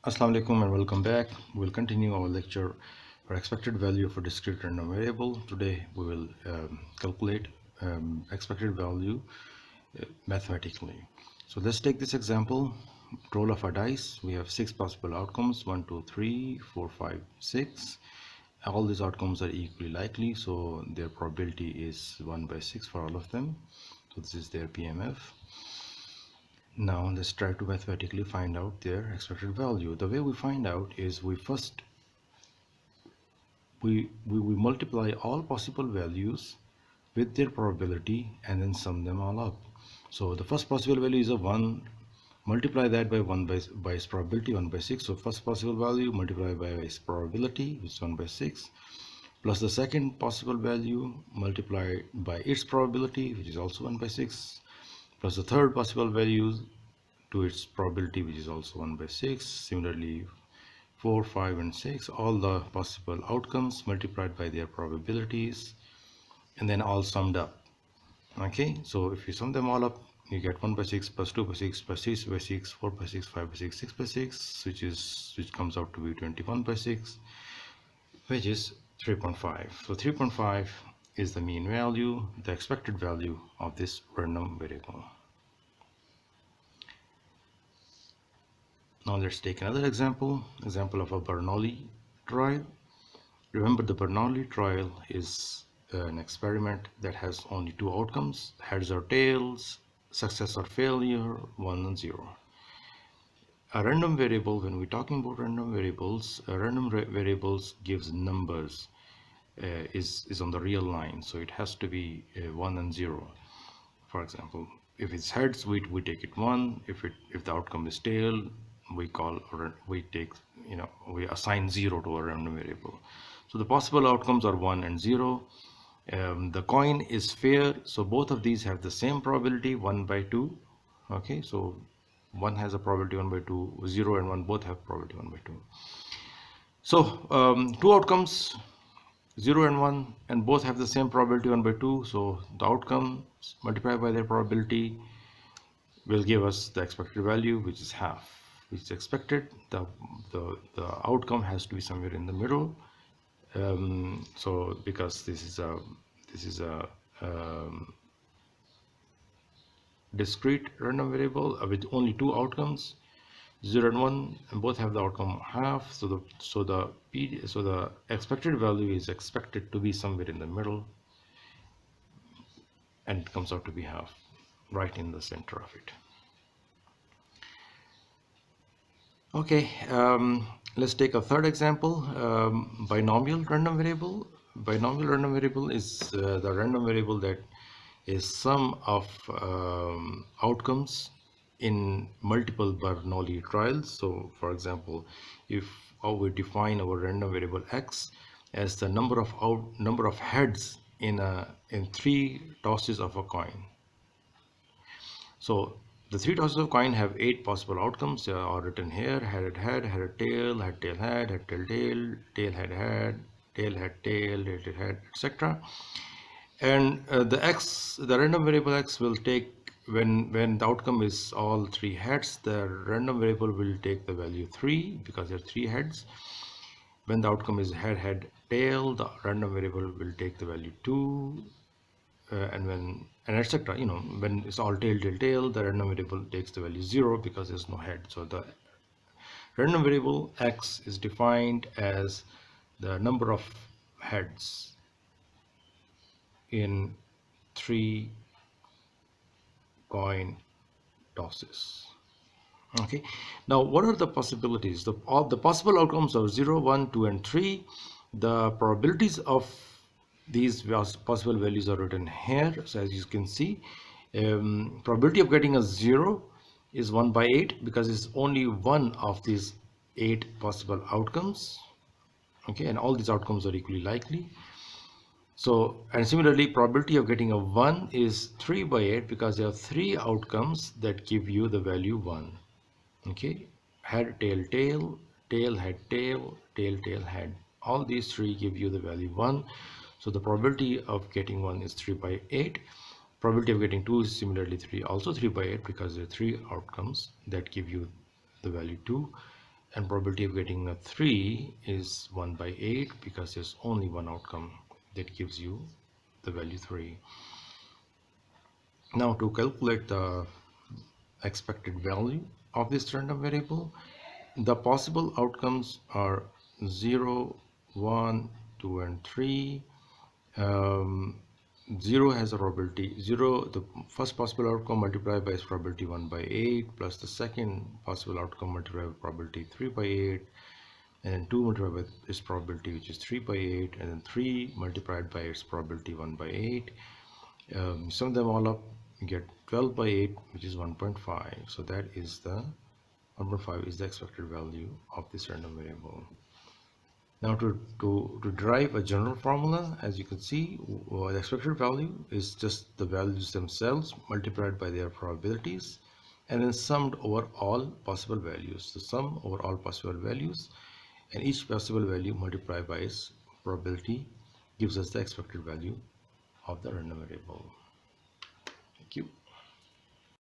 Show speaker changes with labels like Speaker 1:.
Speaker 1: Assalamu alaikum and welcome back. We'll continue our lecture for expected value of a discrete random variable. Today we will calculate expected value mathematically. So let's take this example. Roll of a dice. We have 6 possible outcomes: 1, 2, 3, 4, 5, 6. All these outcomes are equally likely, so their probability is 1 by 6 for all of them. So this is their PMF. Now let's try to mathematically find out their expected value. The way we find out is we first we multiply all possible values with their probability and then sum them all up. So the first possible value is a 1. Multiply that by 1 by its probability, 1 by 6. So first possible value multiplied by its probability, which is 1 by 6, plus the second possible value multiplied by its probability, which is also 1 by 6, plus the third possible value to its probability, which is also 1 by 6. Similarly, 4, 5 and 6, all the possible outcomes multiplied by their probabilities and then all summed up. Okay, so if you sum them all up, you get 1 by 6 plus 2 by 6 plus 6 by 6, 4 by 6, 5 by 6, 6 by 6, which comes out to be 21 by 6, which is 3.5. So 3.5 is the mean value, the expected value of this random variable. Now let's take another example of a Bernoulli trial. Remember, the Bernoulli trial is an experiment that has only 2 outcomes: heads or tails, success or failure, 1 and 0. A random variable, when we're talking about random variables, variables gives numbers, is on the real line, so it has to be 1 and 0. For example, if it's heads, we take it 1. If the outcome is tail, we assign 0 to a random variable. So the possible outcomes are 1 and 0. The coin is fair, so both of these have the same probability, 1 by 2. Okay, so one has a probability 1 by 2, 0 and 1 both have probability 1 by 2. So 2 outcomes, 0 and 1, and both have the same probability 1 by 2. So the outcomes multiplied by their probability will give us the expected value, which is half, which is expected. The outcome has to be somewhere in the middle. So because this is a discrete random variable with only 2 outcomes, 0 and 1, and both have the outcome half. So the expected value is expected to be somewhere in the middle, and it comes out to be half, right in the center of it. Okay, let's take a third example. Binomial random variable. Binomial random variable is the random variable that is sum of outcomes in multiple Bernoulli trials. So for example, if we define our random variable x as the number of heads in 3 tosses of a coin. So the 3 tosses of coin have 8 possible outcomes. They are written here: head head tail, head tail head tail tail head tail head, etc. And the random variable x will take, when the outcome is all 3 heads, the random variable will take the value 3 because there are 3 heads. When the outcome is head tail, the random variable will take the value 2. And etc. When it's all tail, the random variable takes the value 0 because there's no head. So the random variable x is defined as the number of heads in 3 coin tosses. Okay, now what are the possibilities? The possible outcomes are 0, 1, 2 and 3. The probabilities of these possible values are written here. So as you can see, probability of getting a 0 is 1 by 8 because it's only one of these 8 possible outcomes. Okay, and all these outcomes are equally likely. So, and similarly, probability of getting a 1 is 3 by 8 because there are 3 outcomes that give you the value 1. Okay, head tail tail head tail head, all these 3 give you the value 1. So the probability of getting 1 is 3 by 8. Probability of getting 2 is similarly also 3 by 8 because there are 3 outcomes that give you the value 2. and probability of getting a 3 is 1 by 8 because there's only one outcome that gives you the value 3. Now to calculate the expected value of this random variable, the possible outcomes are 0, 1, 2 and 3. 0 has a probability 0, the first possible outcome multiplied by its probability 1 by 8 plus the second possible outcome multiplied by probability 3 by 8, and then 2 multiplied by its probability, which is 3 by 8, and then 3 multiplied by its probability 1 by 8. Sum them all up, you get 12 by 8, which is 1.5. So that is the 1.5 is the expected value of this random variable. Now to derive a general formula, as you can see, the expected value is just the values themselves multiplied by their probabilities and then summed over all possible values. The sum over all possible values and each possible value multiplied by its probability gives us the expected value of the random variable. Thank you.